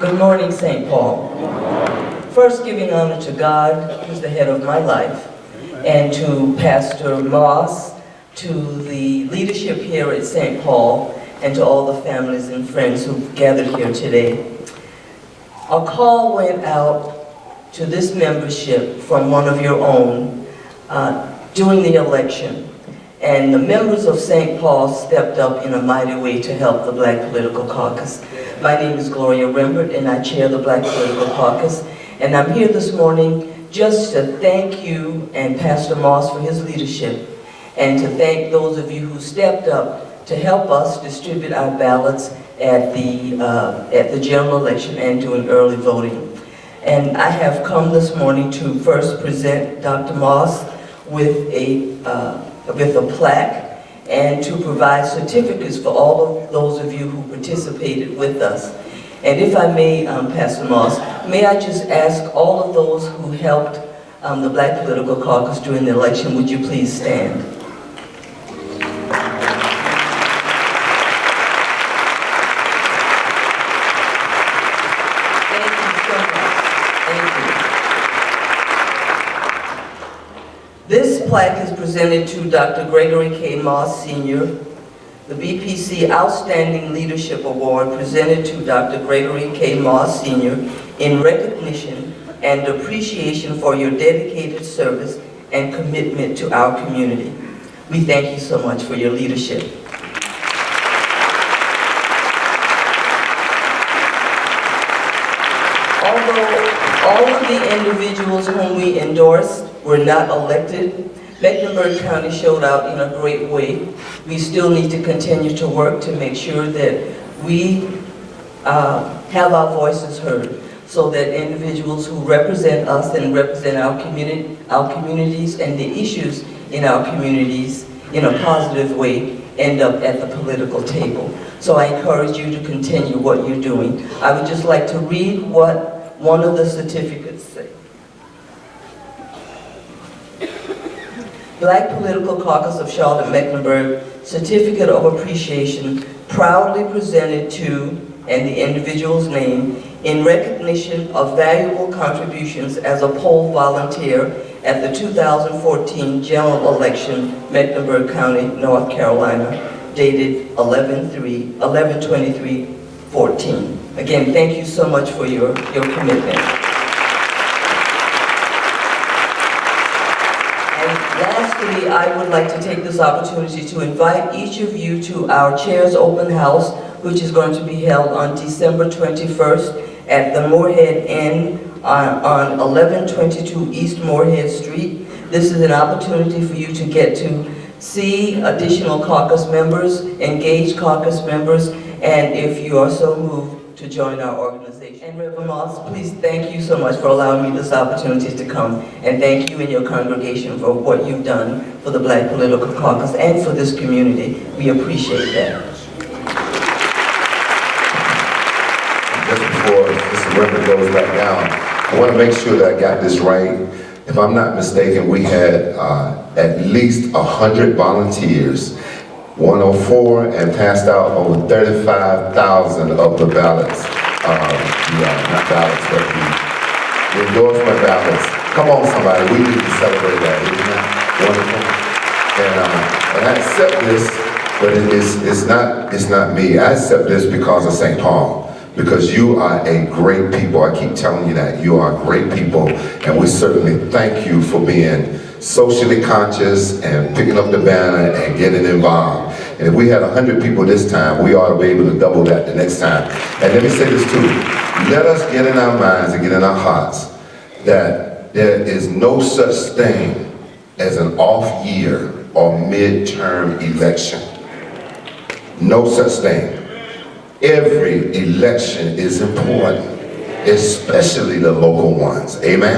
Good morning, St. Paul. First, giving honor to God, who's the head of my life, and to Pastor Moss, to the leadership here at St. Paul, and to all the families and friends who've gathered here today. A call went out to this membership from one of your own during the election, and the members of St. Paul stepped up in a mighty way to help the Black Political Caucus. My name is Gloria Rembert, and I chair the Black Political Caucus, and I'm here this morning just to thank you and Pastor Moss for his leadership, and to thank those of you who stepped up to help us distribute our ballots at the general election and doing early voting. And I have come this morning to first present Dr. Moss with a plaque and to provide certificates for all of those of you who participated with us. And if I may, Pastor Moss, may I just ask all of those who helped the Black Political Caucus during the election, would you please stand? Thank you so much. Thank you. This plaque is presented to Dr. Gregory K. Moss, Sr., the BPC Outstanding Leadership Award presented to Dr. Gregory K. Moss, Sr. in recognition and appreciation for your dedicated service and commitment to our community. We thank you so much for your leadership. Although all of the individuals whom we endorsed were not elected, Mecklenburg County showed out in a great way. We still need to continue to work to make sure that we have our voices heard, so that individuals who represent us and represent our communities and the issues in our communities in a positive way end up at the political table. So I encourage you to continue what you're doing. I would just like to read what one of the certificates say. Black Political Caucus of Charlotte-Mecklenburg Certificate of Appreciation proudly presented to, and the individual's name, in recognition of valuable contributions as a poll volunteer at the 2014 general election, Mecklenburg County, North Carolina, dated 11/23/14. Again, thank you so much for your commitment. Lastly, I would like to take this opportunity to invite each of you to our Chairs Open House, which is going to be held on December 21st at the Moorhead Inn on 1122 East Moorhead Street. This is an opportunity for you to get to see additional caucus members, engage caucus members, and if you are so moved, to join our organization. And Reverend Moss, please thank you so much for allowing me this opportunity to come, and thank you and your congregation for what you've done for the Black Political Caucus and for this community. We appreciate that. Just before Mr. Rembert goes back down, I want to make sure that I got this right. If I'm not mistaken, we had at least 100 volunteers, 104, and passed out over 35,000 of the ballots. Not ballots, but the endorsement ballots. Come on, somebody, we need to celebrate that. Isn't that wonderful? And I accept this, but it's not me. I accept this because of St. Paul. Because you are a great people. I keep telling you that. You are great people, and we certainly thank you for being socially conscious and picking up the banner and getting involved. And if we had 100 people this time, we ought to be able to double that the next time. And let me say this too. Let us get in our minds and get in our hearts that there is no such thing as an off year or midterm election. No such thing. Every election is important, especially the local ones. Amen.